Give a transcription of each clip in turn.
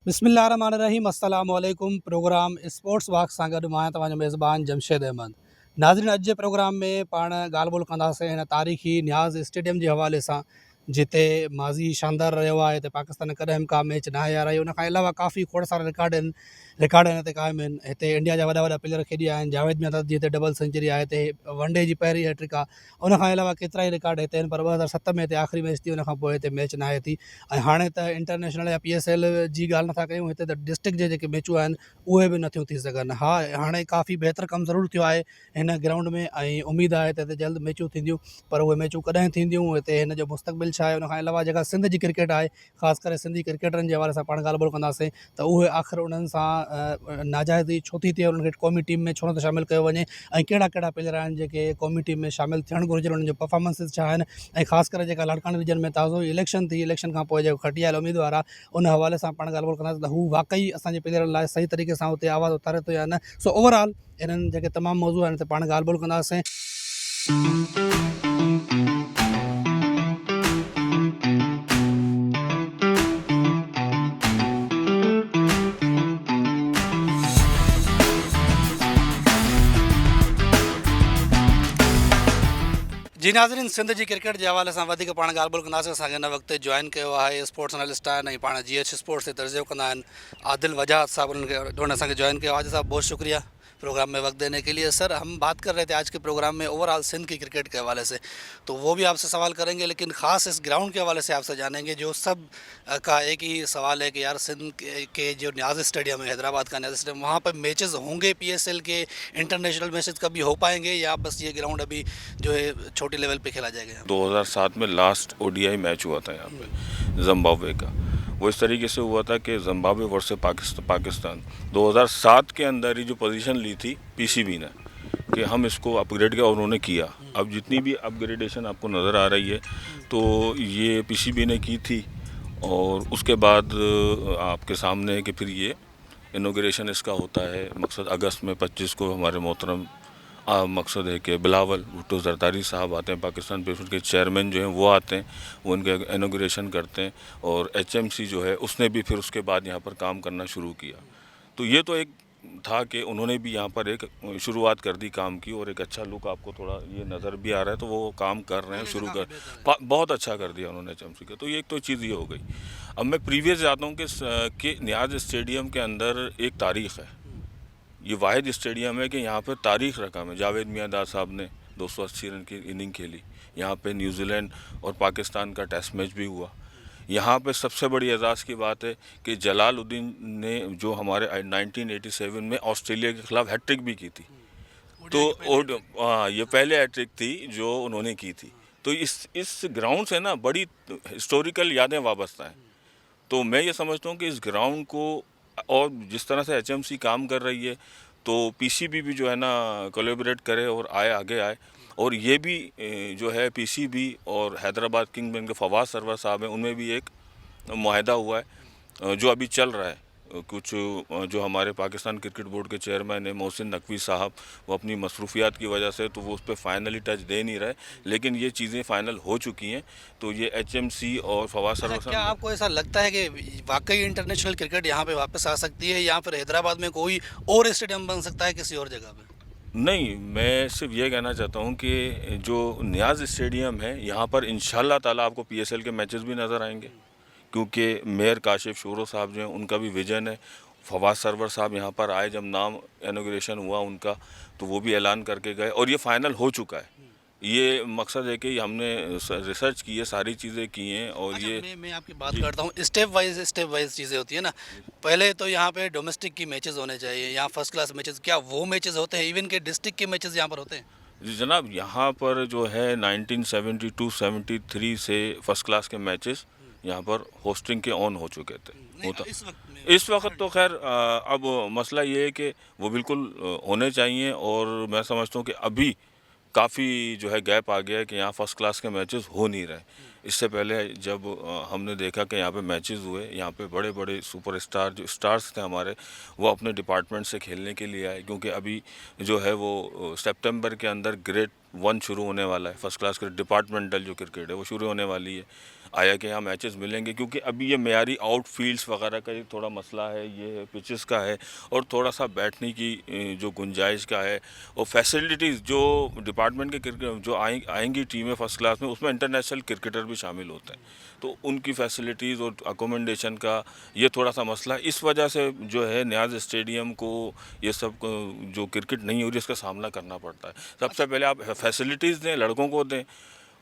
बिस्मिल्लाहिर्रहमानिर्रहीम अस्सलाम वालेकुम। प्रोग्राम स्पोर्ट्स वॉक सां गॾु मां तव्हांजो मेज़बान जमशेद अहमद। नाज़रीन, अॼु जे प्रोग्राम में पाण ॻाल्हि ॿोल कंदासीं हिन तारीख़ी न्याज़ स्टेडियम जे हवाले सां, जिते माज़ी शानदार रहियो आहे। हिते पाकिस्तान कॾहिं बि का मैच न हारायो। हुन खां अलावा काफ़ी खोड़ सारा रिकॉर्ड हिन ते क़ाइमु आहिनि। हिते इंडिया जा वॾा वॾा प्लेयर खेॾी आया आहिनि। जावेद मियांदाद जी हिते डबल सेंचुरी आहे। हिते वनडे जी पहिरीं हैट्रिक आहे। उन खां अलावा केतिरा ई रिकॉर्ड हिते आहिनि, पर 2007 में हिते आख़िरी मैच थी, उन खां पोइ हिते मैच न आहे थी। ऐं हाणे त इंटरनेशनल या PSL जी ॻाल्हि नथा कयूं, हिते त डिस्ट्रिक्ट जे जेके मैचूं आहिनि उहे बि नथियूं थी सघनि। हा, हाणे काफ़ी बहितर कमु ज़रूरु थियो आहे हिन ग्राउंड में, ऐं उमेदु आहे त हिते जल्द मैचूं थींदियूं। पर उहे मैचूं कॾहिं थींदियूं, हिते हिन जो मुस्तक़बिल छा आहे। उन खां अलावा जेका सिंध जी क्रिकेट आहे, ख़ासि करे सिंधी क्रिकेटरनि जे हवाले सां पाण ॻाल्हि ॿोल कंदासीं त उहे आख़िर उन्हनि सां नाजाइज़ी छो थी थिए, उन्हनि खे क़ौमी टीम में छो नथो शामिलु कयो वञे, ऐं कहिड़ा कहिड़ा प्लेयर आहिनि जेके क़ौमी टीम में शामिलु थियणु घुरिजनि, उन्हनि जो परफॉर्मेंसिस छा आहिनि। ऐं ख़ासि करे जेका लाड़काना रीजन में ताज़ो इलेक्शन थी, इलेक्शन खां पोइ जेको खटियल उम्मीदवार आहे, उन हवाले सां पाण ॻाल्हि ॿोल कंदासीं त हू वाक़ई असांजे प्लेयरनि लाइ सही तरीक़े सां हुते आवाज़ु उथारे थो या न। सो ओवरऑल इन्हनि जेके तमामु मौज़ू आहिनि त पाण ॻाल्हि ॿोल कंदासीं। जी नाज़रीन, सिंध जी क्रिकेट जे हवाले सां वधीक पाण ॻाल्हि ॿोल कंदासीं। असांखे हिन वक़्तु जॉइन कयो आहे स्पोर्ट्स एनालिस्ट आहिनि ऐं पाण GH स्पोर्ट्स ते तर्जुमो कंदा आहिनि आदिल वजाहत साहब, उन्होंने असांखे जॉइन किया। आदिल साहब, बहुत शुक्रिया प्रोग्राम में वक्त देने के लिए। सर, हम बात कर रहे थे आज के प्रोग्राम में ओवरऑल सिंध की क्रिकेट के हवाले से, तो वो भी आपसे सवाल करेंगे, लेकिन ख़ास इस ग्राउंड के हवाले से आपसे जानेंगे। जो सब का एक ही सवाल है कि यार सिंध के जो न्याज़ स्टेडियम है, हैदराबाद का न्याज़ स्टेडियम, वहाँ पर मैचेस होंगे PSL के, इंटरनेशनल मैचेस कभी हो पाएंगे, या बस ये ग्राउंड अभी जो है छोटे लेवल पे खेला जाएगा? 2007 में लास्ट ODI मैच हुआ था यहाँ पे जिम्बाब्वे का। वो इस तरीके से हुआ था कि जिम्बाब्वे वर्सेस पाकिस्तान 2007 के अंदर ही जो पोजीशन ली थी PCB ने कि हम इसको अपग्रेड किया और उन्होंने किया। अब जितनी भी अपग्रेडेशन आपको नज़र आ रही है तो ये PCB ने की थी, और उसके बाद आपके सामने है कि फिर ये इनॉग्रेशन इसका होता है। मकसद अगस्त में 25 को हमारे मोहतरम मकसद है कि बिलावल भुट्टो जरदारी साहब आते हैं, पाकिस्तान पीपल्स के चेयरमैन जो हैं वो आते हैं, वो उनके इनॉग्रेशन करते हैं। और HMC जो है उसने भी फिर उसके बाद यहाँ पर काम करना शुरू किया। तो ये तो एक था कि उन्होंने भी यहाँ पर एक शुरुआत कर दी काम की, और एक अच्छा लुक आपको थोड़ा ये नज़र भी आ रहा है, तो वो काम कर रहे हैं, शुरू कर बहुत अच्छा कर दिया उन्होंने HMC का। तो ये एक तो चीज़ ये हो गई। अब मैं प्रीवियस जाता हूँ कि न्याज स्टेडियम के अंदर एक तारीख़ है। ये वाहिद स्टेडियम है कि यहाँ पर तारीख़ रकम है। जावेद मियांदाद साहब ने 280 रन की इनिंग खेली। यहाँ पे न्यूजीलैंड और पाकिस्तान का टेस्ट मैच भी हुआ। यहाँ पे सबसे बड़ी एजाज़ की बात है कि जलालुद्दीन ने जो हमारे 1987 में ऑस्ट्रेलिया के ख़िलाफ़ हैट्रिक भी की थी। तो ये पहले हैट्रिक थी जो उन्होंने की थी। तो इस ग्राउंड से ना बड़ी हिस्टोरिकल यादें वाबस्ता हैं। तो मैं ये समझता हूँ कि इस ग्राउंड को, और जिस तरह से HMC काम कर रही है, तो PCB भी जो है ना कोलैबोरेट करे और आगे आए। और ये भी जो है PCB और हैदराबाद किंग्स के फवाद सरवर साहब हैं, उनमें भी एक मुआहदा हुआ है जो अभी चल रहा है। कुछ जो हमारे पाकिस्तान क्रिकेट बोर्ड के चेयरमैन है मोहसिन नकवी साहब, वो अपनी मसरूफियात की वजह से तो वो उस पर फाइनली टच दे नहीं रहे, लेकिन ये चीज़ें फाइनल हो चुकी हैं। तो ये HMC और फवाद सरवर साहब, क्या आपको ऐसा लगता है कि वाकई इंटरनेशनल क्रिकेट यहाँ पे वापस आ सकती है, या फिर हैदराबाद में कोई और स्टेडियम बन सकता है किसी और जगह पे? नहीं, मैं सिर्फ ये कहना चाहता हूँ कि जो न्याज़ स्टेडियम है यहाँ पर इंशाल्लाह ताला आपको PSL के मैचेस भी नज़र आएंगे, क्योंकि मेयर काशिफ शोरो साहब जो हैं उनका भी विजन है। फवाद सरवर साहब यहाँ पर आए, जब नाम इनॉग्रेशन हुआ उनका, तो वो भी ऐलान करके गए, और ये फाइनल हो चुका है। ये मकसद है कि हमने रिसर्च की है, सारी चीज़ें की हैं, और अच्छा, ये मैं आपकी बात करता हूँ। स्टेप वाइज चीज़ें होती है ना। पहले तो यहाँ पे डोमेस्टिक की मैचेस होने चाहिए, यहाँ फर्स्ट क्लास मैचेस, क्या वो मैचेस होते हैं? इवन के डिस्ट्रिक्ट के मैचेस यहाँ पर होते हैं? जी जनाब, यहाँ पर जो है 1972-73 से फर्स्ट क्लास के मैचेस यहाँ पर होस्टिंग के ऑन हो चुके थे। होता इस वक्त तो खैर अब मसला ये है कि वो बिल्कुल होने चाहिए, और मैं समझता हूँ कि अभी काफ़ी जो है गैप आ गया है कि यहाँ फर्स्ट क्लास के मैचेस हो नहीं रहे। इससे पहले जब हमने देखा कि यहाँ पे मैचेस हुए, यहाँ पे बड़े बड़े सुपरस्टार जो स्टार्स थे हमारे, वो अपने डिपार्टमेंट से खेलने के लिए आए, क्योंकि अभी जो है वो सितंबर के अंदर ग्रेड 1 शुरू होने वाला है। फर्स्ट क्लास क्रिकेट डिपार्टमेंटल जो क्रिकेट है वो शुरू होने वाली है। आया कि यहाँ मैचेस मिलेंगे, क्योंकि अभी ये मेयारी आउटफील्ड्स वगैरह का एक थोड़ा मसला है, ये पिचेस का है, और थोड़ा सा बैठने की जो गुंजाइश का है, और फैसिलिटीज़ जो डिपार्टमेंट के क्रिकेट जो आएंगी टीमें फर्स्ट क्लास में, उसमें इंटरनेशनल क्रिकेटर भी शामिल होते हैं, तो उनकी फैसिलिटीज़ और अकोमोडेशन का ये थोड़ा सा मसला है। इस वजह से जो है न्याज स्टेडियम को ये सब जो क्रिकेट नहीं हो रही इसका सामना करना पड़ता है। सबसे पहले आप फैसिलिटीज़ दें, लड़कों को दें,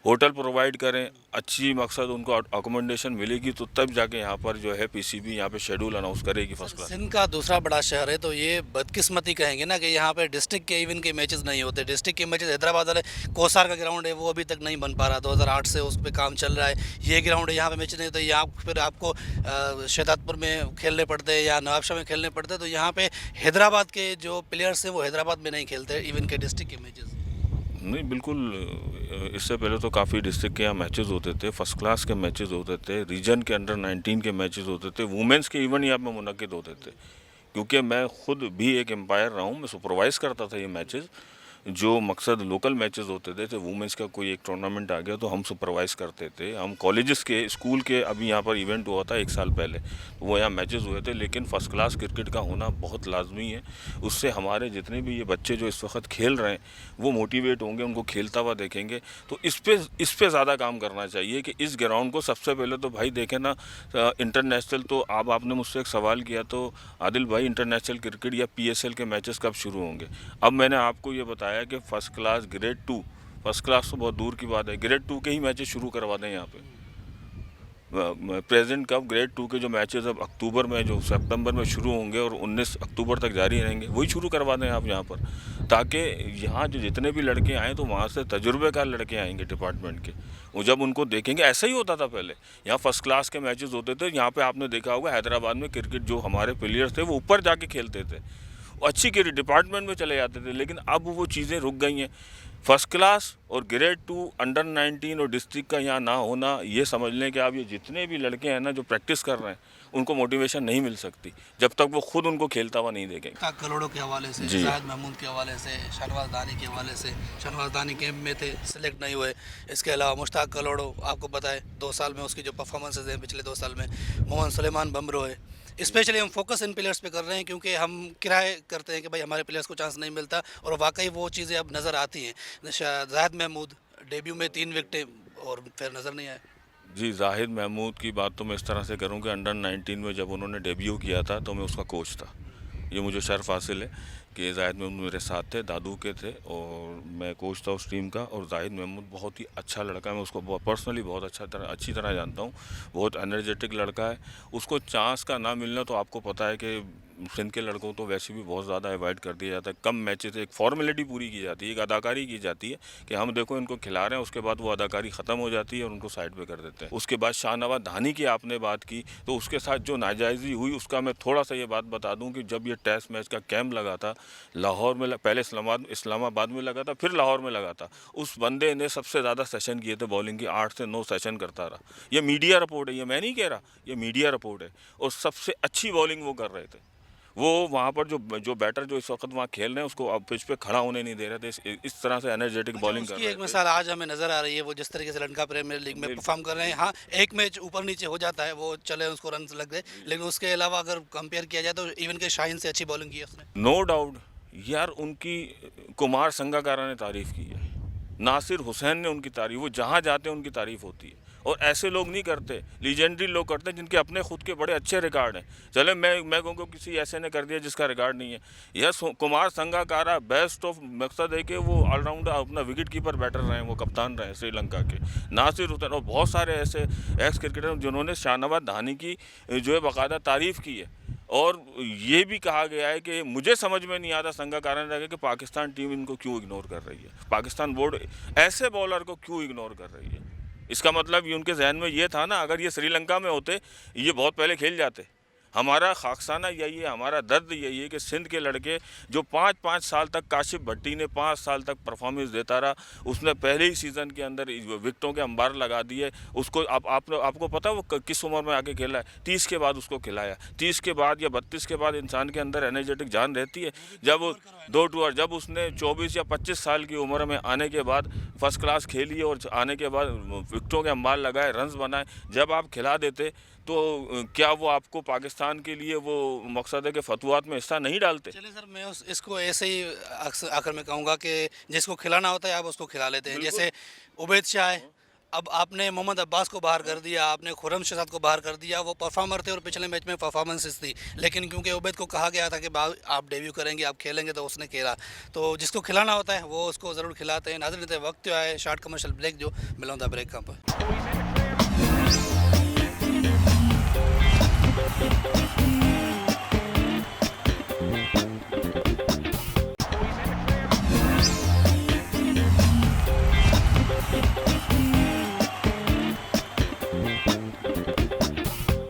होटल प्रोवाइड करें, अच्छी मकसद उनको अकोमोडेशन मिलेगी, तो तब जाके यहाँ पर जो है पीसीबी यहाँ पे शेड्यूल अनाउंस करेगी फर्स्ट क्लास। सिंध का दूसरा बड़ा शहर है, तो ये बदकिस्मती कहेंगे ना कि यहाँ पे डिस्ट्रिक्ट के इवन के मैचेस नहीं होते। डिस्ट्रिक्ट के मैचेस हैदराबाद वाले कोसार का ग्राउंड है, वो अभी तक नहीं बन पा रहा, 2008 से उस पर काम चल रहा है। ये ग्राउंड है, यहाँ पे मैच नहीं होते, यहाँ फिर आपको शहजादपुर में खेलने पड़ते हैं या नवाबशाह में खेलने पड़ते हैं। तो यहाँ पे हैदराबाद के जो प्लेयर्स हैं वो हैदराबाद में नहीं खेलते इवन के डिस्ट्रिक्ट के मैचेस। नहीं, बिल्कुल। इससे पहले तो काफ़ी डिस्ट्रिक्ट के यहाँ मैचेस होते थे, फर्स्ट क्लास के मैचेस होते थे, रीजन के अंडर 19 के मैचेस होते थे, वुमेंस के इवन यहाँ पे मुनक्किद होते थे। क्योंकि मैं खुद भी एक एम्पायर रहा हूँ, मैं सुपरवाइज़ करता था ये मैचेस। जो मकसद लोकल मैचेस होते थे वुमेंस का कोई एक टूर्नामेंट आ गया तो हम सुपरवाइज़ करते थे। हम कॉलेजेस के, स्कूल के, अभी यहाँ पर इवेंट हुआ था 1 साल पहले, तो वो यहाँ मैचेस हुए थे। लेकिन फर्स्ट क्लास क्रिकेट का होना बहुत लाजमी है, उससे हमारे जितने भी ये बच्चे जो इस वक्त खेल रहे हैं वो मोटिवेट होंगे, उनको खेलता हुआ देखेंगे। तो इस पे ज़्यादा काम करना चाहिए कि इस ग्राउंड को सबसे पहले तो भाई देखें ना, इंटरनेशनल, तो अब आपने मुझसे एक सवाल किया तो आदिल भाई, इंटरनेशनल क्रिकेट या पीएसएल के मैचेस कब शुरू होंगे? अब मैंने आपको ये बताया कि first class grade 2, first class तो बहुत दूर की बात है, ग्रेड 2 के ही मैचेस शुरू करवा दें यहाँ पे। प्रेजेंट कप ग्रेड 2 के जो मैचेस अब अक्टूबर में, जो सितंबर में शुरू होंगे और 19 अक्टूबर तक जारी रहेंगे, वही शुरू करवा दें आप यहाँ पर, ताकि यहाँ जो जितने भी लड़के आएँ तो वहाँ से तजुर्बेकार लड़के आएंगे डिपार्टमेंट के, वो जब उनको देखेंगे। ऐसा ही होता था पहले, यहाँ फर्स्ट क्लास के मैचेस होते थे। यहाँ पे आपने देखा होगा हैदराबाद में क्रिकेट जो हमारे प्लेयर्स थे वो ऊपर जाके खेलते थे, वो अच्छी क्रिकेट डिपार्टमेंट में चले जाते थे। लेकिन अब वो चीज़ें रुक गई हैं। फर्स्ट क्लास और ग्रेड 2, अंडर 19 और डिस्ट्रिक्ट का यहाँ ना होना, ये समझ लें कि आप ये जितने भी लड़के हैं ना जो प्रैक्टिस कर रहे हैं, उनको मोटिवेशन नहीं मिल सकती जब तक वो खुद उनको खेलता हुआ नहीं देखेंगे। मुश्ताक कलोड़ों के हवाले से, जाहिद महमूद के हवाले से, शहनवाज दानी के हवाले से, शहनवाज दानी कैंप में थे, सिलेक्ट नहीं हुए। इसके अलावा मुश्ताक कलोड़ो, आपको पता है 2 साल में उसकी जो परफॉर्मेंसेज हैं पिछले 2 साल में, मोहम्मद सुलेमान बमरो है। स्पेशली हम फोकस इन प्लेयर्स पे कर रहे हैं क्योंकि हम किराए करते हैं कि भाई हमारे प्लेयर्स को चांस नहीं मिलता, और वाकई वो चीज़ें अब नज़र आती हैं। जाहिद महमूद डेब्यू में 3 विकेटें और फिर नज़र नहीं आए। जी, जाहिद महमूद की बात तो मैं इस तरह से करूं कि अंडर 19 में जब उन्होंने डेब्यू किया था तो मैं उसका कोच था। ये मुझे शर्फ हासिल है कि जाहिद महमूद मेरे साथ थे, दादू के थे, और मैं कोच था उस टीम का। और जाहिद महमूद बहुत ही अच्छा लड़का है, मैं उसको पर्सनली बहुत अच्छी तरह जानता हूँ। बहुत एनर्जेटिक लड़का है। उसको चांस का ना मिलना तो आपको पता है कि सिंध के लड़कों तो वैसे भी बहुत ज़्यादा अवॉइड कर दिया जाता है। कम मैचेस, एक फॉर्मेलिटी पूरी की जाती है, एक अदाकारी की जाती है कि हम देखो इनको खिला रहे हैं, उसके बाद वो अदाकारी ख़त्म हो जाती है और उनको साइड पे कर देते हैं। उसके बाद शाहनवाज धानी की आपने बात की, तो उसके साथ जो नाजायज़ी हुई उसका मैं थोड़ा सा ये बात बता दूँ कि जब ये टेस्ट मैच का कैंप लगा था लाहौर में, पहले इस्लामाबाद में लगा था, फिर लाहौर में लगा था, उस बंदे ने सबसे ज़्यादा सेशन किए थे बॉलिंग की, 8 से 9 सेशन करता रहा। ये मीडिया रिपोर्ट है, ये मैं नहीं कह रहा, ये मीडिया रिपोर्ट है। और सबसे अच्छी बॉलिंग वो कर रहे थे। वो वहाँ पर जो बैटर जो इस वक्त वहाँ खेल रहे हैं उसको अब पिच पे खड़ा होने नहीं दे रहे थे, इस तरह से एनर्जेटिक बॉलिंग कर रहे थे। एक मिसाल आज हमें नज़र आ रही है, वो जिस तरीके से लंका प्रीमियर लीग में परफॉर्म कर रहे हैं। हाँ, एक मैच ऊपर नीचे हो जाता है, वो चले, उसको रन लग गए, लेकिन उसके अलावा अगर कंपेयर किया जाए तो इवन के शाहीन से अच्छी बॉलिंग की है उसने। नो डाउट यार, उनकी कुमार संगाकारा ने तारीफ़ की है, नासिर हुसैन ने उनकी तारीफ़, वो जहाँ जाते हैं उनकी तारीफ़ होती है। और ऐसे लोग नहीं करते, लीजेंडरी लोग करते हैं जिनके अपने खुद के बड़े अच्छे रिकॉर्ड हैं। चले मैं कहूँगा किसी ऐसे ने कर दिया जिसका रिकॉर्ड नहीं है। यस, कुमार संगाकारा बेस्ट ऑफ, मकसद है कि वो ऑलराउंडर, अपना विकेट कीपर बैटर रहे हैं, वो कप्तान रहे श्रीलंका के। नासिर हुसैन और बहुत सारे ऐसे एक्स क्रिकेटर जिन्होंने शाहनवाज धानी की जो है बाकायदा तारीफ़ की है। और ये भी कहा गया है कि मुझे समझ में नहीं आता संगाकारा ने रहा कि पाकिस्तान टीम इनको क्यों इग्नोर कर रही है, पाकिस्तान बोर्ड ऐसे बॉलर को क्यों इग्नोर कर रही है। इसका मतलब ये उनके जहन में ये था ना, अगर ये श्रीलंका में होते ये बहुत पहले खेल जाते। हमारा खाकसाना यही है, हमारा दर्द यही है कि सिंध के लड़के जो 5-5 साल तक, काशिफ भट्टी ने 5 साल तक परफॉर्मेंस देता रहा, उसने पहले ही सीज़न के अंदर विकेटों के अंबार लगा दिए। उसको आपको पता है वो किस उम्र में आके खेला है? 30 के बाद उसको खिलाया, 30 के बाद या 32 के बाद इंसान के अंदर एनर्जेटिक जान रहती है। जब 2 टूर, जब उसने 24 या 25 साल की उम्र में आने के बाद फर्स्ट क्लास खेलिए और आने के बाद विकेटों के अंबार लगाए, रन्स बनाए, जब आप खिला देते तो क्या वो आपको पाकिस्तान के लिए वो मकसद है कि फतवात में हिस्सा नहीं डालते? चलिए सर, मैं इसको ऐसे ही आखिर में कहूँगा कि जिसको खिलाना होता है आप उसको खिला लेते हैं। बिल्कुल। जैसे उबैद शाह है, अब आपने मोहम्मद अब्बास को बाहर कर दिया, आपने खुर्रम शहजाद को बाहर कर दिया, वो परफॉर्मर थे और पिछले मैच में परफॉर्मेंसेस थी, लेकिन क्योंकि उबैद को कहा गया था कि आप डेब्यू करेंगे, आप खेलेंगे, तो उसने खेला। तो जिसको खिलाना होता है वो उसको ज़रूर खिलाते हैं। नाज़रीन, वक्त जो है शॉर्ट कमर्शियल ब्रेक जो मिलूंगा ब्रेक का पर।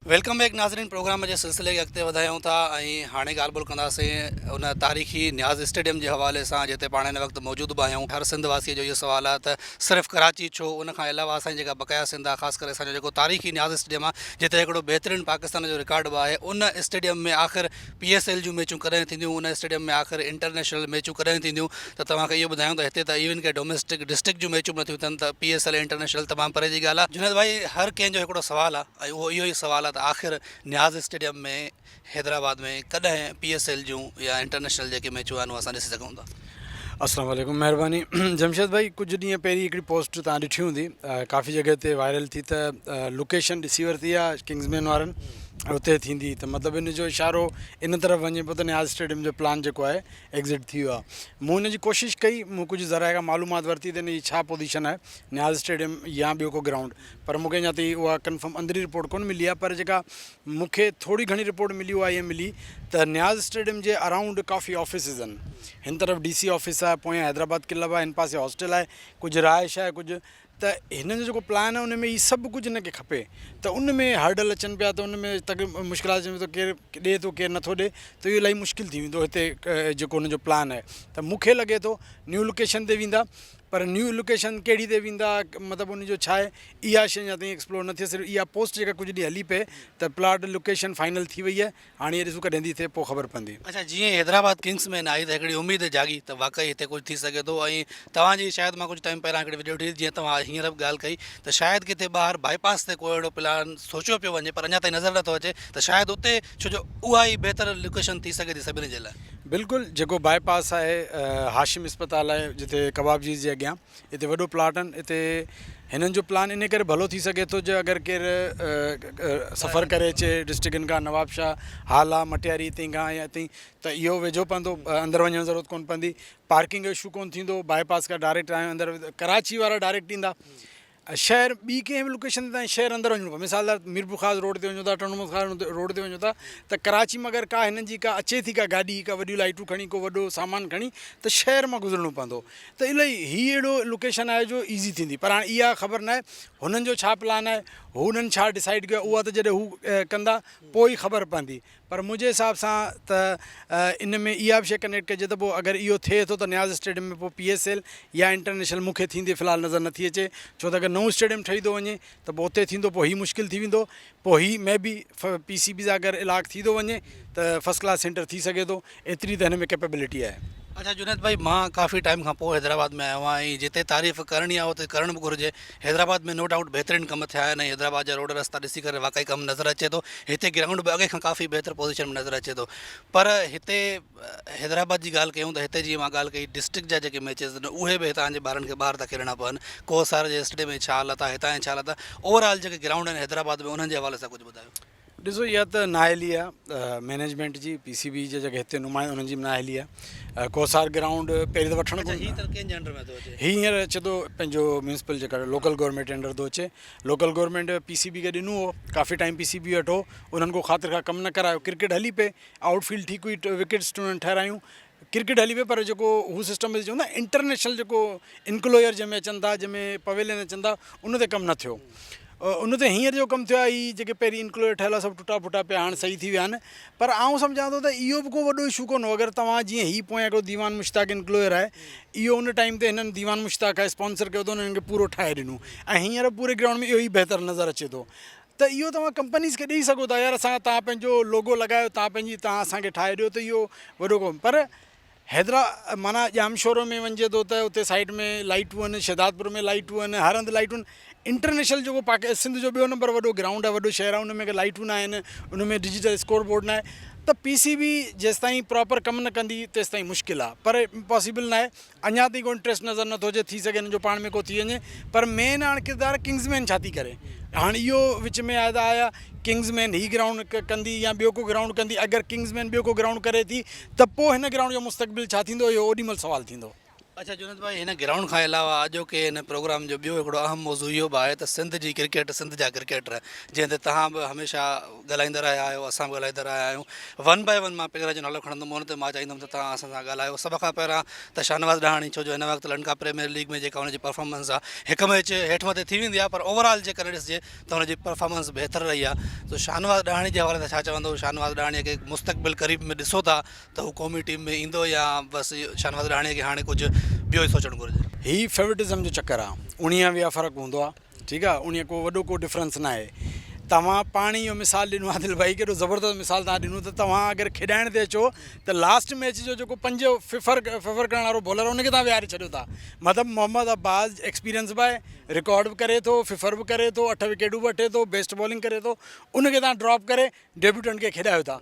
वेलकम बैक नाज़रीन, प्रोग्राम जे सिलसिले खे अॻिते वधायूं था ऐं हाणे ॻाल्हि ॿोल कंदासीं उन तारीख़ी न्याज़ स्टेडियम जे हवाले सां जिते पाण हिन वक़्तु मौजूदु बि आहियूं। हर सिंध वासीअ जो इहो सुवालु आहे त सिर्फ़ु कराची छो, उन खां अलावा असांजी जेका बक़ाया सिंध आहे, ख़ासि करे असांजो जेको तारीख़ी न्याज़ स्टेडियम आहे जिते हिकिड़ो बहितरीनु पाकिस्तान जो रिकॉर्ड बि आहे, उन स्टेडियम में आख़िर PSL जूं मैचूं कॾहिं थींदियूं, उन स्टेडियम में आख़िर इंटरनेशनल मैचूं कॾहिं थींदियूं। त तव्हांखे इहो ॿुधायूं त हिते त इवन के डोमेस्टिक डिस्ट्रिक्ट जूं मैचूं नथियूं थियनि, त PSL इंटरनेशनल तमामु परे जी ॻाल्हि आहे। जुनैद भाई, हर कंहिंजो हिकिड़ो सुवालु आहे ऐं उहो इहो ई सुवालु आहे त आख़िर न्याज़ स्टेडियम में हैदराबाद में कॾहिं PSL जूं या इंटरनेशनल जेके मैचूं आहिनि उहे असां ॾिसी सघूं था? अस्सलाम वालेकुम, महिरबानी। जमशेद भाई, कुझु ॾींहं पहिरीं हिकिड़ी पोस्ट तव्हां ॾिठी हूंदी, काफ़ी जॻह ते वायरल थी त लोकेशन ॾिसी वरिती आहे किंग्समैन वारनि, उते थींदी, त मतिलबु इन जो इशारो इन तरफ़ वञे पियो त न्याज़ स्टेडियम जो प्लान जेको आहे एग्ज़िट थी वियो आहे। मूं हिन जी कोशिशि कई, मूं कुझु ज़राए खां मालूमात वरिती त हिन जी छा पोजीशन आहे, न्याज़ स्टेडियम या ॿियो को ग्राउंड, पर मूंखे अञा ताईं उहा कंफर्म अंदरी रिपोर्ट कोन मिली आहे। पर जेका मूंखे थोरी घणी रिपोर्ट मिली उहा इहा मिली त न्याज़ स्टेडियम जे अराउंड काफ़ी ऑफिसिस आहिनि। हिन तरफ़ DC ऑफिस आहे, पोयां हैदराबाद क्लब आहे, हिन पासे हॉस्टल आहे, कुझु राइश आहे, कुझु त हिन जो जेको प्लान आहे उन में हीअ सभु कुझु हिनखे खपे। त उन में हर्डल अचनि पिया, त उन में मुश्किलात अचनि पिया, त केरु ॾिए थो केरु नथो ॾिए, त इहो इलाही मुश्किल थी वेंदो हिते जेको हुनजो प्लान आहे। त मूंखे लॻे थो न्यू लोकेशन ते वेंदा, पर न्यू लोकेशन कहिड़ी ते वेंदा, मतिलबु उनजो छा आहे, इहा शइ अञा ताईं एक्सप्लोर न थी। सिर्फ़ु इहा पोस्ट जेका कुझु ॾींहं हली पए त प्लाट लोकेशन फाइनल थी वई आहे, हाणे इहा ॾिसूं कॾहिं थी थिए, पोइ ख़बर पवंदी। अच्छा, जीअं हैदराबाद किंग्स में आई त हिकिड़ी उमेदु जागी त वाक़ई हिते कुझु थी सघे थो। ऐं तव्हांजी शायदि मां कुझु टाइम पहिरियां हिकिड़ी वीडियो ॾिठी, जीअं तव्हां हींअर बि ॻाल्हि कई त शायदि किथे ॿाहिरि बाईपास ते कोई अहिड़ो प्लान सोचियो पियो वञे, पर अञा ताईं नज़र नथो अचे, त शायदि उते छो जो उहा ई बहितर लोकेशन थी सघे थी सभिनी जे लाइ। बिल्कुलु, जेको बाईपास आहे हाशिम अस्पताल आहे जिते कबाबजीज़ जे अॻियां, हिते वॾो प्लाट आहिनि। हिते हिननि जो प्लान इन करे भलो थी सघे थो जो अगरि केरु सफ़र करे अचे डिस्ट्रिक्टनि खां, नवाबशाह, हाला, मटियारी हिते खां या हिते, त इहो वेझो पवंदो, अंदरि वञण जी ज़रूरत कोन पवंदी, पार्किंग जो इशू कोन थींदो, बाईपास खां डायरेक्ट आहियूं अंदरि, कराची वारा डायरेक्ट ईंदा। शहर ॿी कंहिं बि लोकेशन ते तव्हां शहर अंदरि वञिणो पए, मिसाल मीरपुर ख़ास रोड ते वञो था, टनमुख ख़ास रोड ते वञो था, त कराची में अगरि का हिननि जी का अचे थी का गाॾी, का वॾियूं लाइटूं खणी, को वॾो सामान खणी, त शहर मां गुज़रणो पवंदो। त इलाही हीअ अहिड़ो लोकेशन आहे जो ईज़ी थींदी, पर हाणे इहा ख़बर न आहे हुननि जो छा प्लान आहे, हुननि छा डिसाइड कयो, उहा त जॾहिं हू कंदा पोइ ई ख़बर पवंदी। पर मुंहिंजे हिसाब सां त इन में इहा बि शइ कनेक्ट कजे त पोइ अगरि इहो थिए थो त न्याज़ स्टेडियम में पोइ PSL या इंटरनेशनल मूंखे थींदी फ़िलहालु नज़र नथी अचे, छो त अगरि नओं स्टेडियम ठही थो वञे त पोइ उते थींदो, पोइ हीअ मुश्किल थी वेंदो, पोइ हीअ में बि PCB सां अगरि इलाक़ थी थो वञे त फस्ट क्लास सेंटर थी सघे थो, एतिरी त हिन में कैपेबिलिटी आहे। अच्छा जुनैद भाई, मां काफ़ी टाइम खां पोइ हैदराबाद में आयो आहियां ऐं जिते तारीफ़ करणी आहे उते करणु बि घुरिजे। हैदराबाद में नो डाउट बहितरीनु कमु थिया आहिनि ऐं हैदराबाद जा रोड रस्ता ॾिसी करे वाक़ई कमु नज़र अचे थो। हिते ग्राउंड बि अॻे खां काफ़ी बहितर पोज़ीशन में नज़र अचे थो, पर हिते हैदराबाद जी ॻाल्हि कयूं त हिते जीअं मां ॻाल्हि कई डिस्ट्रिक्ट जा जेके मैचिस आहिनि उहे बि हितां जे ॿारनि खे ॿाहिरि था खेॾणा पवनि। कोसार जे स्टेडियम में छा हालत आहे, हितां छा हालत आहे, ओवरऑल जेके ग्राउंड आहिनि हैदराबाद में उन्हनि जे हवाले सां कुझु ॿुधायो। ॾिसो, इहा त नाअहली आहे मैनेजमेंट जी, PCB जे जेके हिते नुमाइंदा उन्हनि जी नाअहली आहे। कोसार ग्राउंड पहिरीं त वठणु हींअर अचे थो पंहिंजो म्यूनसिपल जेका लोकल गवर्नमेंट अंडर थो अचे। लोकल गवर्नमेंट PCB खे ॾिनो हो, काफ़ी टाइम PCB वठो, उन्हनि को ख़ातिर खां कमु न करायो। क्रिकेट हली पए, आउटफील्ड ठीक हुई, विकेट्स उन्हनि ठाहिरायूं, क्रिकेट हली पए, पर जेको हू सिस्टम चवंदा इंटरनेशनल जेको इनक्लोयर जंहिंमें अचनि था, जंहिंमें पवेलियन अचनि था, उन ते कमु न थियो। उन ते हींअर जो कमु थियो आहे, हीअ जेके पहिरीं इनक्लोयर ठहियल आहे सभु टुटा फुटा पिया, हाणे सही थी विया आहिनि। पर आउं सम्झां थो त इहो बि को वॾो इशू कोन हो। अगरि तव्हां जीअं हीअ पोयां हिकिड़ो दीवान मुश्ताक इनक्लोयर आहे, इहो उन टाइम ते हिननि दीवान मुश्ताक आहे स्पॉन्सर कयो अथऊं, उन्हनि खे पूरो ठाहे ॾिनो ऐं हींअर पूरे ग्राउंड में इहो ई बहितर नज़र अचे थो। त इहो तव्हां कंपनीज़ खे ॾेई सघो था, यार असां तव्हां पंहिंजो लोगो लॻायो, तव्हां असांखे ठाहे ॾियो, त इहो वॾो कोन। पर माना जामशोरो में वञे थो त उते साइड में लाइटूं आहिनि, शहदादपुर में लाइटूं आहिनि, हर हंधि लाइटूं आहिनि। इंटरनेशनल जेको सिंध जो ॿियो नंबर वॾो ग्राउंड आहे, वॾो शहर आहे, उन में लाइटूं न आहिनि, उन में डिजिटल स्कोर बोर्ड न आहे। त PCB जेसि ताईं प्रॉपर कमु न कंदी तेसि ताईं मुश्किल आहे, पर पॉसिबल न आहे। अञा ताईं को इंट्रस्ट नज़र नथो अचे, थी सघे हिन जो पाण में को थी वञे। पर मेन हाणे किरदारु किंग्समैन छा थी करे, हाणे इहो विच में आया त आया किंग्समैन ही ग्राउंड कंदी या ॿियो को ग्राउंड कंदी। अगरि किंग्समैन ॿियो को ग्राउंड करे थी त पोइ हिन ग्राउंड जो मुस्तक़बिल छा थींदो, इहो ओॾीमहिल सुवालु थींदो। अच्छा जुनेद भाई, हिन ग्राउंड खां अलावा अॼोके हिन प्रोग्राम जो ॿियो हिकिड़ो अहम मौज़ू इहो बि आहे त सिंध जी क्रिकेट, सिंध जा क्रिकेटर, जंहिं ते तव्हां बि हमेशह ॻाल्हाईंदा रहिया आहियो, असां बि ॻाल्हाईंदा रहिया आहियूं। 1 बाय 1 मां प्लेयर जो नालो खणंदुमि, हुन ते मां चाहींदुमि त तव्हां असां सां ॻाल्हायो। सभ खां पहिरां त शाहनवाज़ ॾहाणी, छो जो हिन वक़्तु लंका प्रीमियर लीग में जेका हुनजी परफॉर्मेंस आहे, हिकु मैच हेठि मथे थी वेंदी आहे, पर ओवरऑल जेकर ॾिसिजे त हुनजी परफॉर्मेंस बहितर रही आहे। त शाहनवाज़ ॾहाणी जे हवाले सां छा चवंदो? शाहनवाज़ ॾहाणीअ खे मुस्तक़बिल क़रीब में ॾिसो था त हू क़ौमी टीम में ईंदो, या बसि शाहनवाज़ ॾहाणीअ खे हाणे कुझु ॿियो ई सोचणु घुरिजे? ही फेवरेटिज़म जो चक्कर आहे, 19-20 फ़र्क़ु हूंदो आहे, ठीकु आहे, उन को वॾो को डिफरेंस न आहे। तव्हां पाण इहो मिसाल ॾिनो आहे दिलि भाई, केॾो ज़बरदस्त मिसाल तव्हां ॾिनो। त तव्हां अगरि खेॾाइण ते अचो त लास्ट मैच जो जेको 5 फिफर करण वारो बॉलर उनखे तव्हां विहारे छॾियो था। मतिलबु मोहम्मद अब्बास एक्सपीरियंस बि आहे, रिकॉर्ड बि करे थो, फिफर बि करे थो, 8 विकेटूं बि वठे थो, बेस्ट बॉलिंग करे थो, उनखे तव्हां ड्रॉप करे डेब्यूटेंट खे खेॾायो था।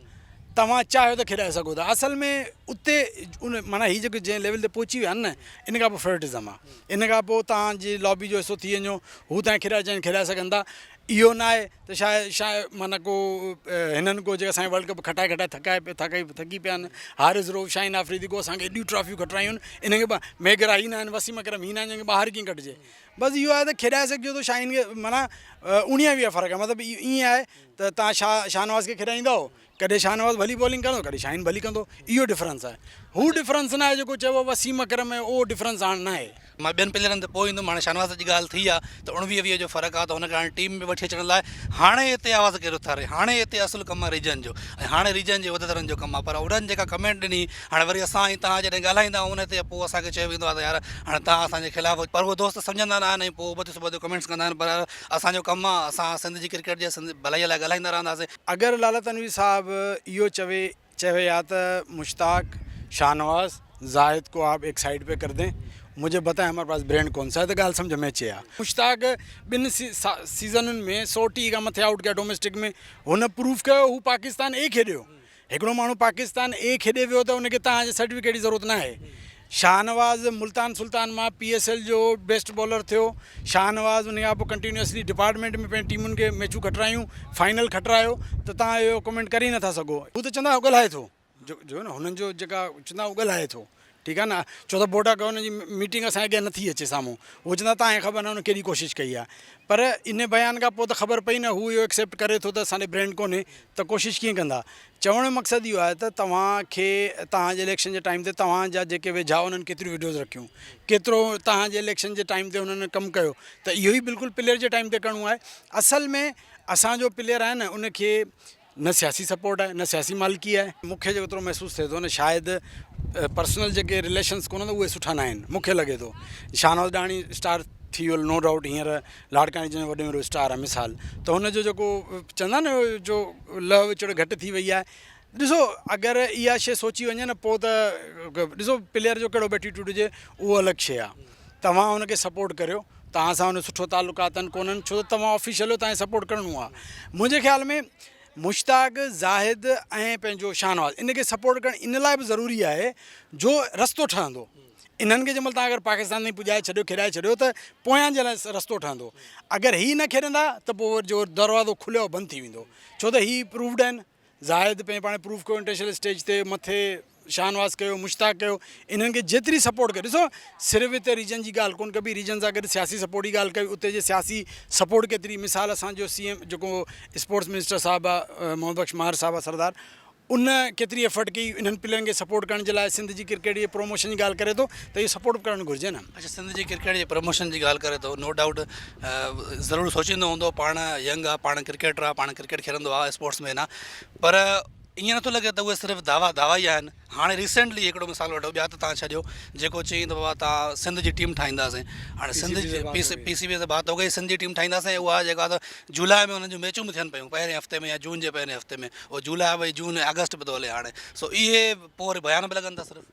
तव्हां चाहियो त खेॾाए सघो था। असल में उते माना हीअ जेके जंहिं लेवल ते पहुची विया आहिनि न, इन खां पोइ फेवरेटिज़म आहे। इन खां पोइ तव्हांजी लॉबी जो हिसो थी वञो, हू तव्हां खेॾाए चाहिनि खेॾाए सघनि था। इहो न आहे त शायदि माना को हिननि को जेका असांजे वर्ल्ड कप खटाए थकी पिया आहिनि, हारिस रऊफ़, शाहीन आफरीदी को असांखे एॾियूं ट्रॉफियूं खटायूं आहिनि, इनखे मेगरा ही न आहिनि, वसीम अकरम ही न आहिनि, जंहिंखे ॿाहिरि कीअं कटिजे। बसि इहो आहे त खेॾाए सघिजो त शाहीन खे, माना 19-20 फ़र्क़ु आहे। मतिलबु ईअं आहे त तव्हां शाहनवाज़ खे खेॾाईंदव, कॾहिं शाहनवाज़ भली बॉलिंग कंदो, कॾहिं शाहीन भली कंदो, इहो डिफरेंस आहे। हू डिफरेंस न आहे जेको चइबो वसीम अकरम में, उहो डिफरेंस हाणे न आहे। मां ॿियनि प्लेयरनि ते पोइ ईंदुमि। हाणे शाहनवाज़ जी ॻाल्हि थी आहे त 19-20 जो फ़र्क़ु आहे, त हुनखे हाणे टीम में वठी अचण लाइ हाणे हिते आवाज़ु केरु उथारे, हाणे हिते असुलु कमु आहे रीजन जो, ऐं हाणे रीजन जे उहिदेदारनि जो कमु आहे। पर उन्हनि जेका कमेंट ॾिनी, हाणे वरी असां ऐं तव्हां जॾहिं ॻाल्हाईंदा आहियूं उन ते, पोइ असांखे चयो वेंदो आहे त यार हाणे तव्हां असांजे ख़िलाफ़ु, पर उहे दोस्त सम्झंदा न आहिनि, ऐं पोइ उबतो सुबतो कमेंट्स कंदा आहिनि। पर असांजो कमु आहे, असां सिंध जी क्रिकेट जे भलाईअ लाइ ॻाल्हाईंदा रहंदासीं। अगरि लाला तनवीर साहब इहो चवे या त मुश्ताक, शाहनवाज़, जाहिद को आप एक साइड पे कर दें, मुझे बताएं हमारे पास ब्रांड कौन सा है, तो ॻाल्हि सम्झ में अचे हा। मुश्ताक 2 सीज़ननि में 100 खां मथे आउट कया डोमेस्टिक में, हुन प्रूफ कयो हू पाकिस्तान ए खेॾियो। हिकिड़ो माण्हू पाकिस्तान ए खेॾे वियो त उनखे तव्हांजे सर्टिफिकेट जी ज़रूरत न आहे। शाहनवाज़ मुल्तान सुल्तान मां PSL जो बेस्ट बॉलर थियो। शाहनवाज़ उन खां पोइ कंटिन्यूअसली डिपार्टमेंट में पंहिंजी टीमुनि खे मैचूं खटायूं, फाइनल खटायो, त तव्हां इहो कमेंट करे ई नथा सघो। हू त चवंदा ॻाल्हाए थो, जो न हुननि जो जेका चवंदा ॻाल्हाए थो, ठीकु आहे न। छो त बोटा कयो हुनजी मीटिंग असांजे अॻियां नथी अचे साम्हूं, उहो चवंदा तव्हांखे ख़बर न हुन केॾी कोशिशि कई आहे। पर इन बयान खां पोइ त ख़बर पई न, हू इहो एक्सेप्ट करे थो त असांजे ब्रांड कोन्हे, त कोशिशि कीअं कंदा। चवण जो मक़सदु इहो आहे त तव्हांखे तव्हांजे इलेक्शन जे टाइम ते तव्हांजा जेके वेझा उन्हनि केतिरियूं वीडियोज़ रखियूं, केतिरो तव्हांजे इलेक्शन जे टाइम ते उन्हनि कमु कयो, त इहो ई बिल्कुलु प्लेयर जे टाइम ते करिणो आहे। असल में असांजो प्लेयर आहे न, उनखे न सियासी सपोर्ट आहे, न सियासी मालिकी आहे। मूंखे जेतिरो महसूसु थिए थो न, शायदि पर्सनल जेके रिलेशन्स कोन उहे सुठा न आहिनि, मूंखे लॻे थो। शाहनवाज़ ॾहाणी स्टार थी वियो, नो डाउट, हींअर लाड़कानी जो वॾे में वॾो स्टार आहे मिसाल, त हुनजो जेको चवंदा न जो लव विचड़ घटि थी वई आहे। ॾिसो अगरि इहा शइ सोची वञे न, पोइ त ॾिसो प्लेयर जो कहिड़ो बि एटीट्यूड हुजे, उहो अलॻि शइ आहे। तव्हां हुनखे सपोर्ट करियो, तव्हां सां हुन सुठो तालुकात आहिनि कोन्हनि, छो त तव्हां ऑफिशियल हो, तव्हांखे सपोर्ट करिणो आहे। मुंहिंजे ख़्याल में मुश्ताक, जाहिद ऐं पंहिंजो शाहनवाज़, इनखे सपोर्ट करणु इन लाइ बि ज़रूरी आहे जो रस्तो ठहंदो। इन्हनि खे जंहिंमहिल तव्हां अगरि पाकिस्तान में पुॼाए छॾियो, खेॾाए छॾियो, त पोयां जे लाइ रस्तो ठहंदो। अगरि हीअ न खेॾंदा त पोइ वरी जो दरवाज़ो खुलियो बंदि थी वेंदो, छो त हीअ प्रूव्ड आहिनि। जाहिद पंहिंजे पाण प्रूव कयो इंटरनेशनल स्टेज ते, मथे शाहनवाज़ कयो, मुश्ताक कयो, इन्हनि खे जेतिरी सपोर्ट कयो। ॾिसो सिर्फ़ु हिते रीजन जी ॻाल्हि कोन कबी, रीजन सां गॾु सियासी सपोर्ट जी ॻाल्हि कई, उते जे सियासी सपोर्ट केतिरी। मिसाल असांजो CM जेको स्पोर्ट्स मिनिस्टर साहिबु आहे, मोहम्मद बख्श माहिर साहिबु आहे सरदार, उन केतिरी एफर्ट कई इन्हनि प्लेयरनि खे सपोर्ट करण जे लाइ। सिंध जी क्रिकेट जी प्रमोशन जी ॻाल्हि करे थो, त इहो सपोर्ट करणु घुरिजे न। अच्छा, सिंध जी क्रिकेट जी प्रमोशन जी ॻाल्हि करे थो, नो डाउट ज़रूरु सोचींदो हूंदो, पाण यंग आहे, पाण क्रिकेटर आहे, पाण क्रिकेट खेॾंदो आहे, स्पोर्ट्समैन आहे, पर ईअं नथो लॻे त उहे सिर्फ़ु दावा ई आहिनि। हाणे रिसेंटली हिकिड़ो मिसाल वठो, ॿिया त तव्हां छॾियो, जेको चई त बाबा तव्हां सिंध जी टीम ठाहींदासीं। हाणे सिंध जी PCB से बात हो गई, सिंध जी टीम ठाहींदासीं, उहा जेका त जुलाई में हुननि जूं मैचूं बि थियनि पियूं, पहिरें हफ़्ते में या जून जे पहिरें हफ़्ते में, उहो जुलाई भई जून अगस्त बि थो हले हाणे। सो इहे पोइ वरी बयान बि लॻनि था सिर्फ़ु।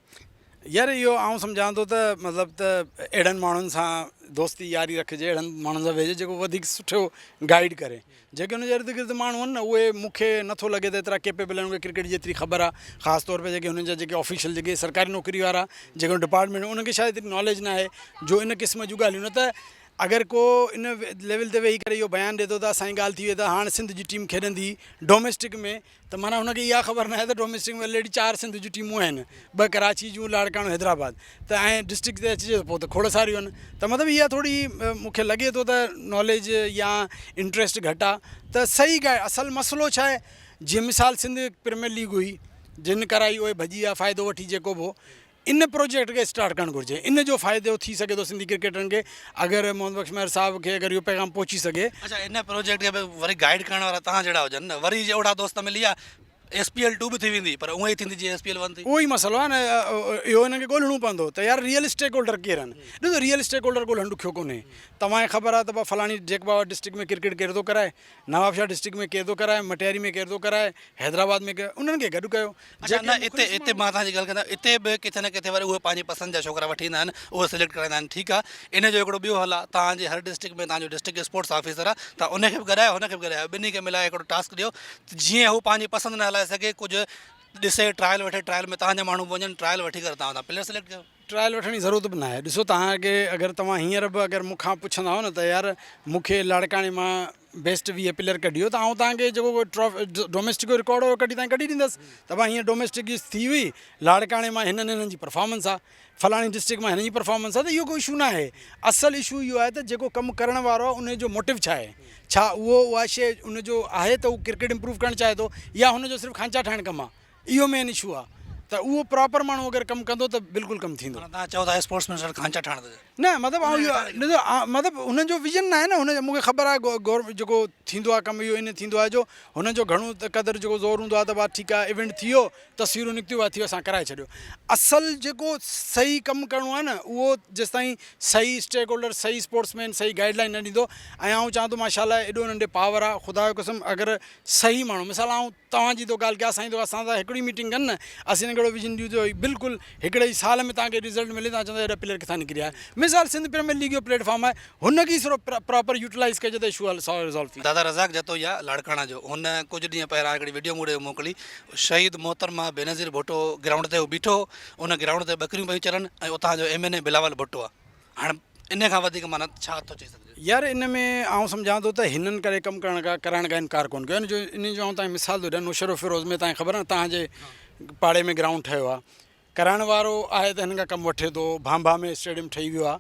यार इहो आउं सम्झां थो त मतिलबु त अहिड़नि माण्हुनि सां दोस्ती यारी रखिजे, अहिड़नि माण्हुनि सां वेहिजे जेको वधीक सुठो गाइड करे। जेके हुनजे इर्द गिर्द माण्हू आहिनि न उहे मूंखे नथो लॻे त एतिरा केपेबल आहिनि, उहे क्रिकेट जेतिरी ख़बर आहे, ख़ासि तौर पे जेके हुननि जा जेके ऑफिशियल जेके सरकारी नौकरी वारा जेके डिपार्टमेंट उन्हनि खे शायदि एतिरी नॉलेज न आहे जो इन क़िस्म जूं ॻाल्हियूं। न त अगरि को इन लेवल ते वेही करे इहो बयानु ॾिए थो त असांजी ॻाल्हि थी वई त हाणे सिंध जी टीम खेॾंदी डोमेस्टिक में, त माना हुनखे इहा ख़बर न आहे त डोमेस्टिक में ऑलरेडी 4 सिंध जूं टीमूं आहिनि, 2 कराची जूं, लाड़काणो, हैदराबाद, त ऐं डिस्ट्रिक्ट ते अचिजे त पोइ त खोड़ सारियूं आहिनि। त मतिलबु इहा थोरी मूंखे लॻे थो त नॉलेज या इंट्रस्ट घटि आहे। त सही ॻाल्हि, असल मसइलो छा आहे, जीअं मिसाल सिंध प्रीमियर लीग हुई, जिन कराई उहे भॼी विया, फ़ाइदो वठी जेको बि हो, इन प्रोजेक्ट खे स्टार्ट करणु घुरिजे। इन जो फ़ाइदो थी सघे थो सिंधी क्रिकेटरनि खे, अगरि मोहम्मद बख्श मेहर साहब खे अगरि इहो पैगाम पहुची सघे। अच्छा, इन प्रोजेक्ट खे वरी गाइड करण वारा तव्हां जहिड़ा हुजनि न, वरी जे ओड़ा दोस्त मिली विया, SPL 2 बि थी वेंदी, पर उअं ई थींदी जीअं SPL 1 थी। उहो ई मसइलो आहे न, इहो हिनखे ॻोल्हणो पवंदो त यार रियल स्टेक होल्डर केरु आहिनि। ॾिसो, रियल स्टेक होल्डर ॻोल्हणु ॾुखियो कोन्हे। तव्हांखे ख़बर आहे त भाउ फलाणी जेकबाबा डिस्ट्रिक्ट में क्रिकेट केरु थो कराए, नवाबशाह डिस्ट्रिक्ट में केरु थो कराए, मटियारी में केरु थो कराए, हैदराबाद में केरु, उन्हनि खे गॾु कयो। अच्छा, न हिते मां तव्हांजी ॻाल्हि कंदा, हिते बि किथे न किथे वरी उहे पंहिंजी पसंदि जा छोकिरा वठी ईंदा आहिनि, उहे सिलेक्ट कराईंदा आहिनि। ठीकु आहे, इन जो हिकिड़ो ॿियो हल आहे, तव्हांजे हर डिस्ट्रिक्ट में तव्हांजो डिस्ट्रिक्ट स्पोर्ट्स ऑफिसर आहे, तव्हां उनखे बि ॻाल्हायो, हुनखे बि ॻाल्हायो, ॿिन्ही खे मिलाए हिकिड़ो टास्क ॾियो, जीअं हू पंहिंजी पसंदि न हलाए सघे, कुझु ॾिसे, ट्रायल वठे, ट्रायल में तव्हांजा माण्हू वञनि, ट्रायल वठी करे तव्हां प्लेयर सिलेक्ट कयो। ट्रायल वठण जी ज़रूरत बि न आहे। ॾिसो, तव्हांखे अगरि तव्हां हींअर बि अगरि मूंखां पुछंदा न त यार मूंखे लाड़काणे मां बेस्ट 20 प्लेयर कढियो, त आउं तव्हांखे जेको डोमेस्टिक जो रिकॉर्ड हुयो कढी तव्हांखे कढी ॾींदुसि त भाई हीअं डोमेस्टिक जी थी हुई, लाड़काणे मां हिननि जी परफॉर्मेंस आहे, फलाणी डिस्ट्रिक्ट मां हिन जी परफॉर्मेंस आहे, त इहो कोई इशू न आहे। असल इशू इहो आहे त जेको कमु करण वारो आहे उनजो मोटिव छा आहे, छा उहा शइ उनजो आहे त उहो क्रिकेट इम्प्रूव करणु चाहे थो, या हुनजो सिर्फ़ु खांचा ठाहिणु कमु आहे, इहो मेन इशू आहे। त उहो प्रॉपर माण्हू अगरि कमु कंदो त बिल्कुलु कमु थींदो। तव्हां चओ था स्पोर्ट्स मिनिस्टर खांचा ठाहिण ते न मतिलबु आउं इहो ॾिसो, मतिलबु हुननि जो विजन न आहे न, हुन मूंखे ख़बर आहे गवर्नमेंट जेको थींदो आहे कमु, इहो इन थींदो आहे जो हुननि जो घणो त क़दुरु जेको ज़ोर हूंदो आहे त भाउ ठीकु आहे, इवेंट थी वियो, तस्वीरूं निकितियूं, थियो, असां कराए छॾियो। असल जेको सही कमु करिणो आहे न, उहो जेसि ताईं सही स्टेक होल्डर, सही स्पोर्ट्समैन सही गाइडलाइन न ॾींदो। ऐं आउं चवां थो माशाल्लाह एॾो नंढे पावर आहे, ख़ुदा जो कसम, अगरि सही माण्हू, मिसाल आउं तव्हांजी थो ॻाल्हि कयां, साईं, असां सां हिकिड़ी मीटिंग कनि न, असीं हिकिड़ो विजन ॾिजो, बिल्कुलु हिकिड़े ई साल में तव्हांखे रिज़ल्ट मिले, तव्हां चवंदो हेॾा प्लेयर किथां निकिरी आहे। मिसाल सिंध प्रीमियर लीग जो प्लेटफॉर्म आहे, हुनखे ई सिर्फ़ु प्रॉपर यूटिलाइज़ कजे त इशू रिज़ॉल्व थी। दादा रज़ाक जतोइया लाड़काणा जो, हुन कुझु ॾींहं पहिरां हिकिड़ी वीडियो मूं ॾे मोकिली, शहीद मोहतरमा बेनज़ीर भुट्टो ग्राउंड ते बीठो, उन ग्राउंड ते ॿकरियूं पियूं चरनि, ऐं उतां जो MNA बिलावल भुट्टो आहे। हाणे इन खां वधीक माना छा थो चई सघिजे? यार इन में आउं सम्झां थो त हिननि करे कमु कराइण खां इनकार कोन्ह कयो। इन जो आउं तव्हांखे मिसाल थो ॾियां, नुशरो फिरोज़ में तव्हांखे ख़बर आहे तव्हांजे पाड़े में ग्राउंड ठहियो आहे, कराइण वारो आहे त हिन खां कमु वठे थो, भांबा में स्टेडियम ठही वियो आहे,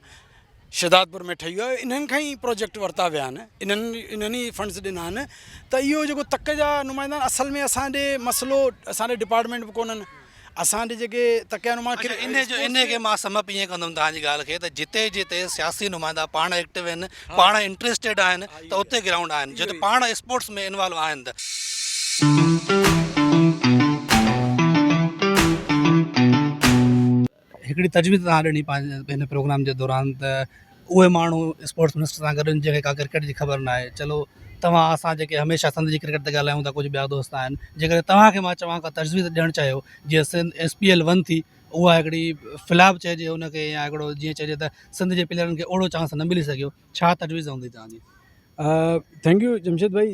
शहदादपुर में ठही वियो आहे, इन्हनि खां ई प्रोजेक्ट वरिता विया आहिनि, इन्हनि ई फंड्स ॾिना आहिनि। त इहो जेको तक जा नुमाइंदा आहिनि, असल में असां ॾे मसइलो असांजे डिपार्टमेंट बि कोन्हनि, असांजे जेके तक जा नुमाइंदा इन खे मां समप ईअं कंदुमि तव्हांजी ॻाल्हि खे, त जिते जिते सियासी नुमाइंदा पाण एक्टिव आहिनि, पाण इंट्रस्टेड आहिनि, त उते ग्राउंड आहिनि, जिते पाण स्पोर्ट्स में इन्वॉल्व आहिनि। त हिकिड़ी तजवीज़ तव्हां ॾिनी पंहिंजे हिन प्रोग्राम जे दौरान, त उहे माण्हू स्पोर्ट्स मिनिस्टर सां गॾु जंहिंखे का क्रिकेट जी ख़बर न आहे, चलो तव्हां असां जेके हमेशह सिंध जी क्रिकेट ते ॻाल्हायूं था, कुझु ॿिया दोस्त आहिनि, जेकॾहिं तव्हांखे मां चवां का तजवीज़ ॾियणु चाहियो, जीअं सिंध SPL 1 थी, उहा हिकिड़ी फिलाप चइजे हुनखे, या हिकिड़ो जीअं चइजे त सिंध जे प्लेयरनि खे ओड़ो चांस न मिली सघियो, छा तजवीज़ हूंदी तव्हांजी? थैंक यू जमशेद भाई,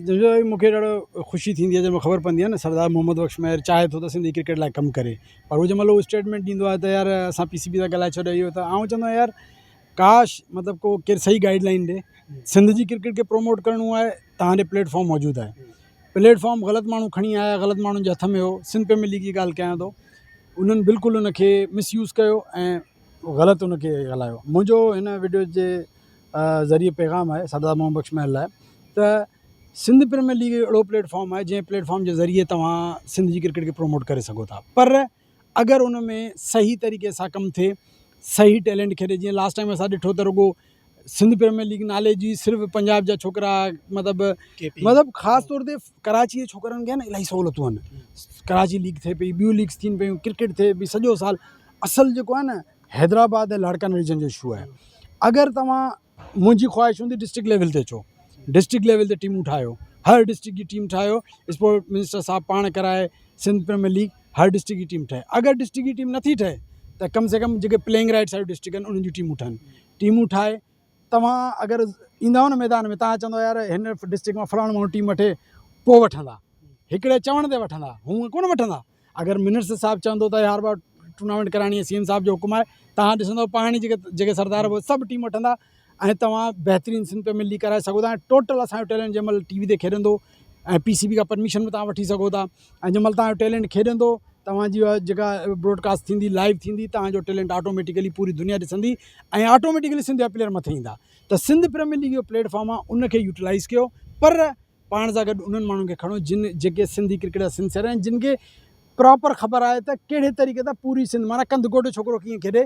मूंखे ॾाढो ख़ुशी थींदी आहे जंहिंमहिल ख़बर पवंदी आहे न सरदार मोहम्मद बख्श मेहर चाहे थो त सिंधी क्रिकेट लाइ कमु करे, पर उहो जंहिंमहिल उहो स्टेटमेंट ॾींदो आहे त यार असां PCB सां ॻाल्हाए छॾियो इहो, त आउं चवंदो आहियां यार काश मतिलबु को केरु सही गाइडलाइन ॾे, सिंध जी क्रिकेट खे प्रोमोट करिणो आहे, तव्हां ॾे प्लेटफॉर्म मौजूदु आहे, प्लेटफॉर्म ग़लति माण्हू खणी आया, ग़लति माण्हुनि जे हथ में हो, सिंध प्रीमियर लीग जी ॻाल्हि कयां थो, उन्हनि बिल्कुलु उनखे मिसयूज़ कयो ऐं ग़लति उनखे ॻाल्हायो। मुंहिंजो हिन वीडियो जे ज़रिए पैगाम आहे सरदार मोहम्मद बख्श मेहर लाइ, त सिंध प्रीमियर लीग अहिड़ो प्लेटफॉर्म आहे जंहिं प्लेटफॉर्म जे ज़रिए तव्हां सिंध जी क्रिकेट खे प्रोमोट करे सघो था, पर अगरि उन में सही तरीक़े सां कमु थिए, सही टैलेंट खेॾे, जीअं लास्ट टाइम असां ॾिठो त रुगो सिंध प्रीमियर लीग नाले जी सिर्फ़ु पंजाब जा छोकिरा, मतिलबु ख़ासि तौर ते कराची जे छोकिरनि खे न इलाही सहूलियतूं आहिनि, कराची लीग थिए पई, ॿियूं लीग्स थियनि पियूं, क्रिकेट थिए पई सॼो साल। असल जेको आहे न हैदराबाद ऐं लाड़काना रीजन जो इशू आहे। अगरि तव्हां, मुंहिंजी ख्वाहिश हूंदी डिस्ट्रिक्ट लेवल ते अचो, डिस्ट्रिक्ट लेवल ते टीमूं ठाहियो, हर डिस्ट्रिक्ट जी टीम ठाहियो, स्पोर्ट मिनिस्टर साहब पाण कराए सिंध प्रीमियर लीग, हर डिस्ट्रिक्ट जी टीम ठहे। अगरि डिस्ट्रिक्ट जी टीम नथी ठहे त कम से कम जेके प्लेइंग राइट्स वारियूं डिस्ट्रिक्ट आहिनि उन्हनि जूं टीमूं ठहनि, टीमूं ठाहे तव्हां अगरि ईंदा न मैदान में, तव्हां चवंदो यार हिन डिस्ट्रिक्ट मां फलाणो माण्हू टीम वठे, पोइ वठंदा, हिकिड़े चवण ते वठंदा, हूअं कोन वठंदा। अगरि मिनिस्टर साहिबु चवंदो त हर बार टूर्नामेंट कराइणी आहे, सीएम साहिब जो हुकुम आहे, तव्हां ॾिसंदव पाण ई जेके सरदार उहे सभु टीम वठंदा ऐं तव्हां बहितरीनु सिंध प्रीमियर लीग कराए सघो था। ऐं टोटल असांजो टैलेंट जंहिं महिल टीवी ते खेॾंदो ऐं पीसीबी खां परमिशन बि तव्हां वठी सघो था, ऐं जंहिं महिल तव्हांजो टैलेंट खेॾंदो, तव्हांजी जेका ब्रॉडकास्ट थींदी, लाइव थींदी, तव्हांजो टैलेंट ऑटोमेटिकली पूरी दुनिया ॾिसंदी ऐं ऑटोमेटिकली सिंध जा प्लेयर मथे ईंदा। त सिंध प्रीमियर लीग जो प्लेटफॉर्म आहे, उनखे यूटिलाइज़ कयो, पर पाण सां गॾु उन्हनि माण्हुनि खे खणो जेके सिंधी क्रिकेट जा सिंसियर आहिनि, जिन खे प्रॉपर ख़बर आहे त कहिड़े तरीक़े सां पूरी सिंध, माना कंदकोट जो छोकिरो कीअं खेॾे,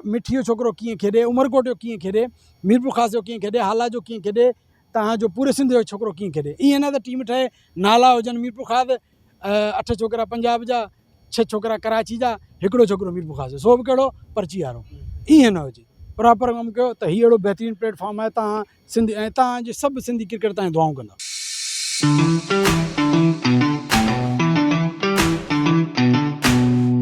मिठी जो छोकिरो कीअं खेॾे, उमरकोट जो कीअं खेॾे, मीरपुर ख़ास जो कीअं खेॾे, हाला जो कीअं खेॾे, तव्हांजो पूरे सिंध जो छोकिरो कीअं खेॾे। ईअं न त टीम ठहे, नाला हुजनि मीरपुर ख़ास, 8 छोकिरा पंजाब जा, 6 छोकिरा कराची जा, हिकिड़ो छोकिरो मीरपुर ख़ास जो, सो बि कहिड़ो पर्ची वारो, ईअं न हुजे। प्रॉपर कमु कयो त हीअ अहिड़ो बहितरीनु प्लेटफॉर्म आहे, तव्हां सिंधी ऐं तव्हांजे सभु सिंधी क्रिकेट तव्हां दुआऊं कंदा।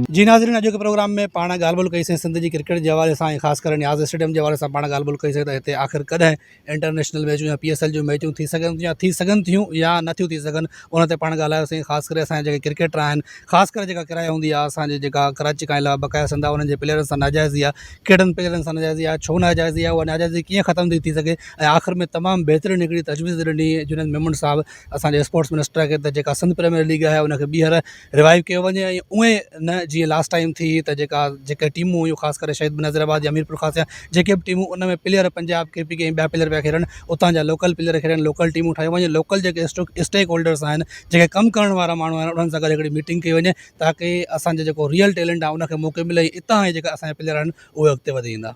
जी नाज़रीन, अॼु के प्रोग्राम में पाण ॻाल्हि ॿोल कईसीं सिंध जी क्रिकेट जे हवाले सां, ऐं ख़ासि करे न्याज़ स्टेडियम जे हवाले सां पाण ॻाल्हि ॿोल कईसीं त हिते आख़िर कॾहिं इंटरनेशनल मैचूं या PSL जूं मैचूं थी सघनि थियूं या नथियूं थी सघनि, उन ते पाण ॻाल्हायोसीं। ख़ासि करे असांजे जेके क्रिकेटर आहिनि, ख़ासि करे जेका किराया हूंदी आहे असांजे जेका कराची खां अलावा बक़ाया सिंध आहे, उन्हनि जे प्लेयरनि सां नाजाइज़ी आहे, कहिड़नि प्लेयरनि सां नाजाइज़ी आहे, छो नाजाइज़ी आहे, उहा नाजाइज़ी कीअं ख़तमु थी सघे, ऐं आख़िर में तमामु बहितरीनु हिकिड़ी तजवीज़ ॾिनी जुनैद मेमन साहिबु असांजे स्पोर्ट्स मिनिस्टर खे, त जेका सिंध प्रीमियर लीग आहे उनखे ॿीहर रिवाइव कयो वञे, ऐं उहे न जीअं लास्ट टाइम थी त जेके टीमूं हुयूं, ख़ासि करे शहीद नज़ीराबाद या मीरपुर ख़ास या जेके बि टीमूं, उन में प्लेयर पंजाब KPK ऐं ॿिया प्लेयर पिया खेॾनि, उतां जा लोकल प्लेयर खेॾनि, लोकल टीमूं ठाहियूं वञे, लोकल जेके स्टेक होल्डर्स आहिनि, जेके कमु करण वारा माण्हू आहिनि, उन्हनि सां गॾु हिकिड़ी मीटिंग कई वञे, ताकी असांजो जेको रियल टैलेंट आहे उनखे मौक़ो मिले, हितां जेका असांजा प्लेयर आहिनि उहे अॻिते वधी ईंदा।